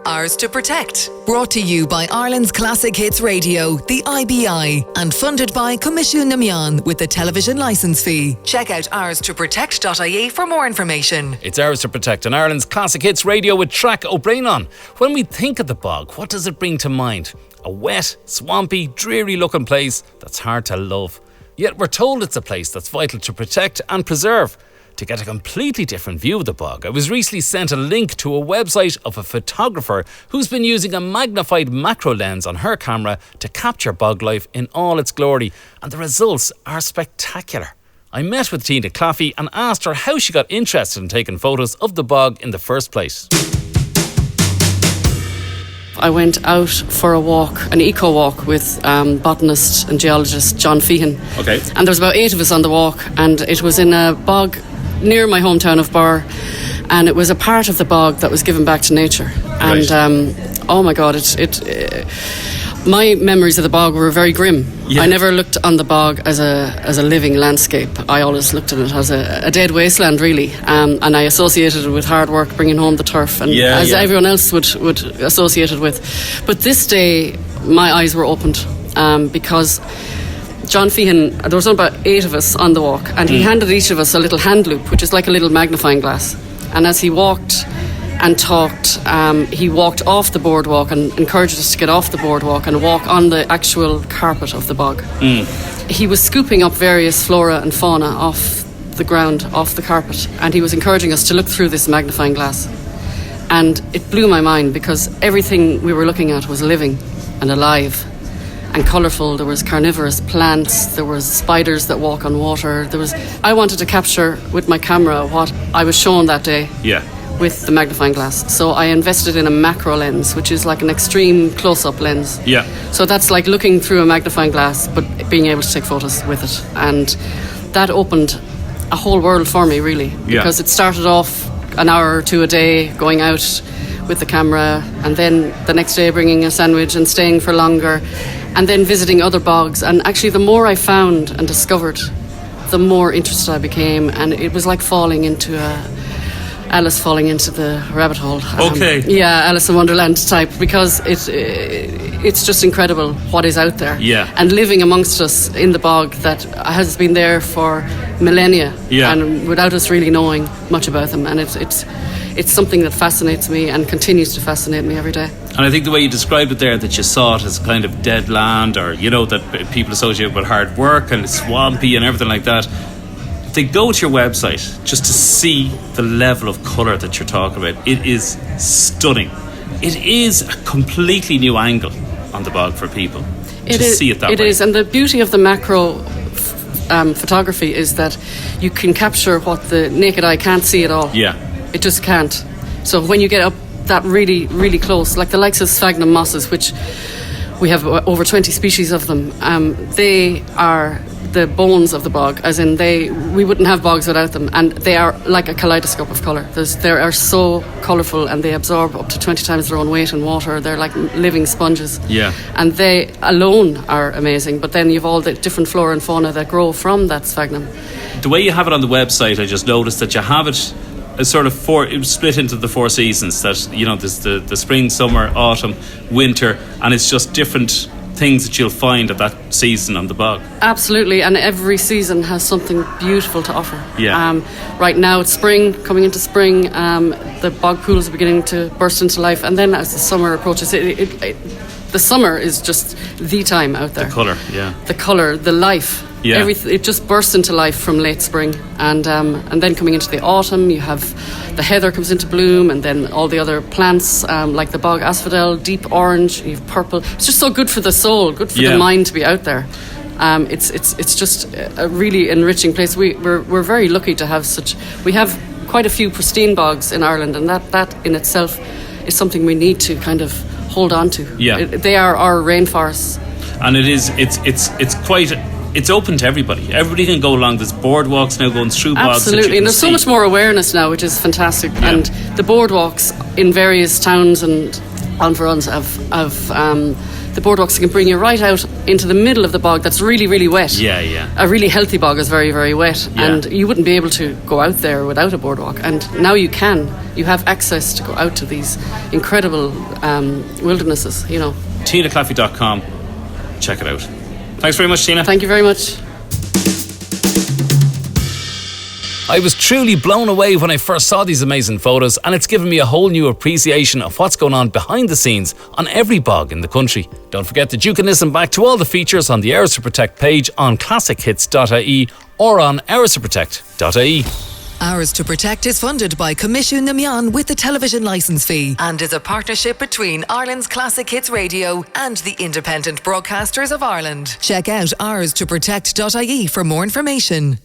Ours to Protect. Brought to you by Ireland's Classic Hits Radio, the IBI, and funded by Comisiún na Meán with the television licence fee. Check out ourstoprotect.ie for more information. It's Ours to Protect on Ireland's Classic Hits Radio with Traic O'Brien. When we think of the bog, what does it bring to mind? A wet, swampy, dreary looking place that's hard to love. Yet we're told it's a place that's vital to protect and preserve. To get a completely different view of the bog, I was recently sent a link to a website of a photographer who's been using a magnified macro lens on her camera to capture bog life in all its glory, and the results are spectacular. I met with Tina Claffey and asked her how she got interested in taking photos of the bog in the first place. I went out for a walk, an eco walk with botanist and geologist John Feehan. Okay. And there was about 8 of us on the walk, and it was in a bog near my hometown of Barr, and it was a part of the bog that was given back to nature. Right. And oh my God, my memories of the bog were very grim. Yeah. I never looked on the bog as a living landscape. I always looked at it as a dead wasteland, really. And I associated it with hard work, bringing home the turf, and everyone else would associate it with. But this day, my eyes were opened because John Feehan, there was about 8 of us on the walk, and he handed each of us a little hand loop, which is like a little magnifying glass. And as he walked and talked, he walked off the boardwalk and encouraged us to get off the boardwalk and walk on the actual carpet of the bog. He was scooping up various flora and fauna off the ground, off the carpet, and he was encouraging us to look through this magnifying glass. And it blew my mind because everything we were looking at was living and alive and colourful. There was carnivorous plants, there was spiders that walk on water. I wanted to capture with my camera what I was shown that day. Yeah. With the magnifying glass. So I invested in a macro lens, which is like an extreme close-up lens. Yeah. So that's like looking through a magnifying glass, but being able to take photos with it. And that opened a whole world for me, really. Because it started off an hour or 2 a day, going out with the camera, and then the next day bringing a sandwich and staying for longer, and then visiting other bogs. And actually, the more I found and discovered, the more interested I became. And it was like Alice falling into the rabbit hole. Yeah, Alice in Wonderland type, because it's just incredible what is out there. Yeah. And living amongst us in the bog that has been there for millennia. Yeah. And without us really knowing much about them. And it's something that fascinates me and continues to fascinate me every day. And I think the way you described it there, that you saw it as kind of dead land, or, that people associate with hard work and it's swampy and everything like that. They go to your website just to see the level of colour that you're talking about. It is stunning. It is a completely new angle on the bog for people to see it that way. It is, and the beauty of the macro photography is that you can capture what the naked eye can't see at all. Yeah. It just can't. So when you get up that really, really close, like the likes of sphagnum mosses, which we have over 20 species of them, they are the bones of the bog, as in we wouldn't have bogs without them, and they are like a kaleidoscope of colour. They are so colourful, and they absorb up to 20 times their own weight in water. They're like living sponges. Yeah. And they alone are amazing, but then you've all the different flora and fauna that grow from that sphagnum. The way you have it on the website, I just noticed that you have it as sort of split into the 4 seasons, that, there's the spring, summer, autumn, winter, and it's just different things that you'll find at that season on the bog. Absolutely, and every season has something beautiful to offer. Yeah. Right now it's spring, coming into spring, the bog pools are beginning to burst into life, and then as the summer approaches, the summer is just the time out there. The colour, yeah. The colour, the life. Yeah. It just bursts into life from late spring, and then coming into the autumn, you have the heather comes into bloom, and then all the other plants like the bog asphodel, deep orange, you have purple. It's just so good for the soul, good for the mind to be out there. It's just a really enriching place. We're very lucky to have such. We have quite a few pristine bogs in Ireland, and that in itself is something we need to kind of hold on to. Yeah. They are our rainforests, and it's quite. It's open to everybody. Everybody can go along. There's boardwalks now going through bogs. Absolutely, and there's so much more awareness now, which is fantastic. Yeah. And the boardwalks in various towns and environs have the boardwalks can bring you right out into the middle of the bog that's really, really wet. Yeah. A really healthy bog is very, very wet, Yeah. and you wouldn't be able to go out there without a boardwalk. And now you can. You have access to go out to these incredible wildernesses, you know. TinaClaffey.com. Check it out. Thanks very much, Tina. Thank you very much. I was truly blown away when I first saw these amazing photos, and it's given me a whole new appreciation of what's going on behind the scenes on every bog in the country. Don't forget that you can listen back to all the features on the Hours to Protect page on classichits.ie or on hoursToprotect.ie. Hours to Protect is funded by Commission Namian with the television licence fee and is a partnership between Ireland's Classic Hits Radio and the Independent Broadcasters of Ireland. Check out hoursToprotect.ie for more information.